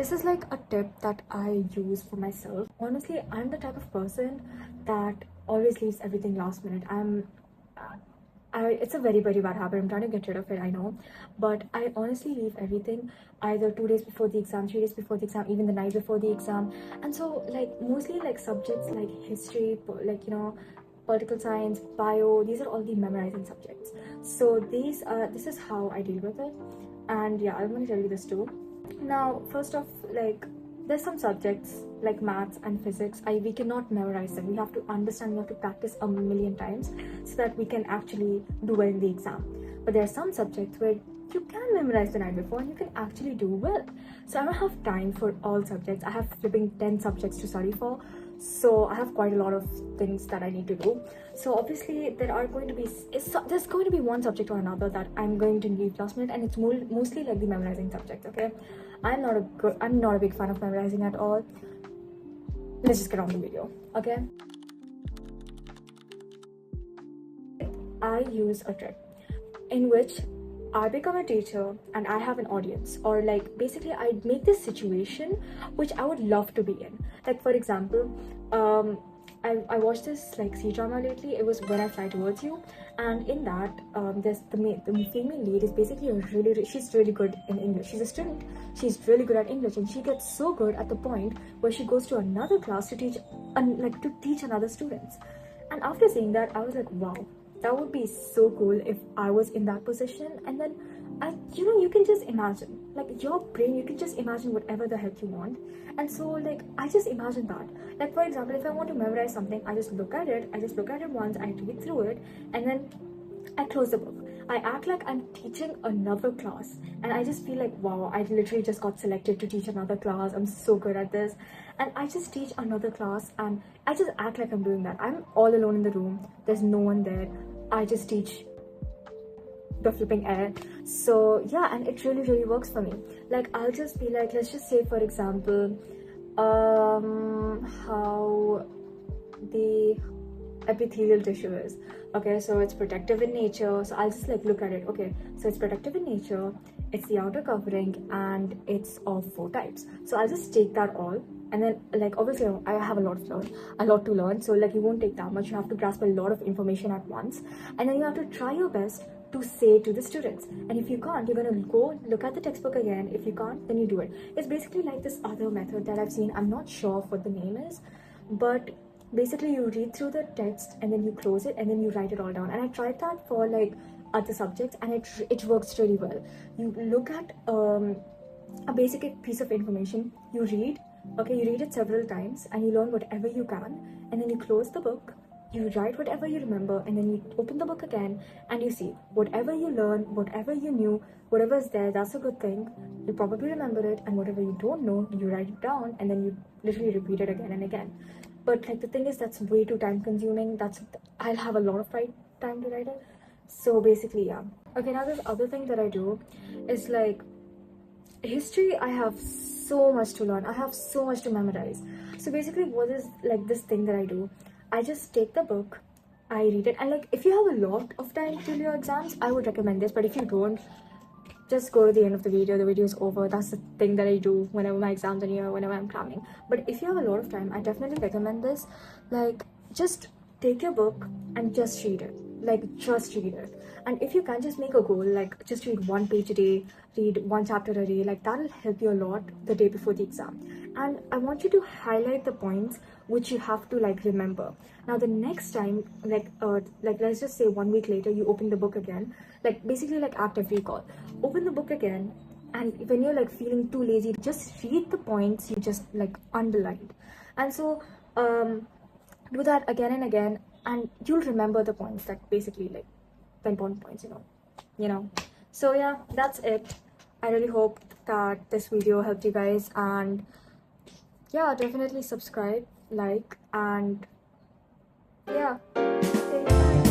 this is like a tip that I use for myself. Honestly, I'm the type of person that always leaves everything last minute. It's a very, very bad habit. I'm trying to get rid of it, I know. But I honestly leave everything either 2 days before the exam, 3 days before the exam, even the night before the exam. And so, like, mostly like subjects like history, like, you know, political science, bio, these are all the memorizing subjects. So this is how I deal with it. And yeah, I'm going to tell you this too. Now, first off, like, there's some subjects like maths and physics, we cannot memorize them. We have to understand, we have to practice a million times so that we can actually do well in the exam. But there are some subjects where you can memorize the night before and you can actually do well. So I don't have time for all subjects. I have flipping 10 subjects to study for, so I have quite a lot of things that I need to do. So obviously there's going to be one subject or another that I'm going to leave last minute, and it's mostly like the memorizing subject. Okay, I'm not a big fan of memorizing at all. Let's just get on the video. Okay, I use a trick in which I become a teacher and I have an audience, or like basically I make this situation which I would love to be in. Like, for example, I watched this like C-drama lately. It was When I Fly Towards You, and in that there's the female lead is basically she's really good in English. She's a student, she's really good at English, and she gets so good at the point where she goes to another class to teach another students. And after seeing that, I was like, wow, that would be so cool if I was in that position. And then you can just imagine, like, your brain, you can just imagine whatever the heck you want. And so like I just imagine that, like, for example, if I want to memorize something, I just look at it once, I read through it, and then I close the book. I act like I'm teaching another class, and I just feel like, wow, I literally just got selected to teach another class. I'm so good at this. And I just teach another class, and I just act like I'm doing that. I'm all alone in the room, there's no one there. I just teach the flipping air. So yeah, and it really, really works for me. Like, I'll just be like, let's just say, for example, how the epithelial tissue is. Okay, so it's protective in nature. So I'll just like look at it. Okay, so it's protective in nature, it's the outer covering, and it's of 4 types. So I'll just take that all, and then like obviously I have a lot to learn. So like, you won't take that much. You have to grasp a lot of information at once, and then you have to try your best to say to the students. And if you can't, you're gonna go look at the textbook again. If you can't, then you do it. It's basically like this other method that I've seen. I'm not sure what the name is, but basically you read through the text and then you close it and then you write it all down. And I tried that for like other subjects, and it works really well. You look at a basic piece of information, you read it several times, and you learn whatever you can, and then you close the book, you write whatever you remember, and then you open the book again, and you see whatever you learned, whatever you knew, whatever's there, that's a good thing, you probably remember it. And whatever you don't know, you write it down, and then you literally repeat it again and again. But like, the thing is, that's way too time consuming. I'll have a lot of time to write it. So basically, yeah. Okay, now this other thing that I do is like history. I have so much to learn, I have so much to memorize. So basically, what is like this thing that I do, I just take the book, I read it, and like, if you have a lot of time till your exams, I would recommend this. But if you don't, just go to the end of the video is over. That's the thing that I do whenever my exams are near, whenever I'm cramming. But if you have a lot of time, I definitely recommend this. Like, just take your book and just read it. Like, just read it. And if you can, just make a goal, like, just read 1 page a day, read 1 chapter a day. Like, that'll help you a lot the day before the exam. And I want you to highlight the points which you have to like remember. Now the next time, like let's just say 1 week later, you open the book again, like basically like active recall, open the book again, and when you're like feeling too lazy, just read the points you just like underlined. And so do that again and again, and you'll remember the points, that basically like the important points, you know. So yeah, that's it. I really hope that this video helped you guys, and yeah, definitely subscribe, like, and yeah, okay, bye.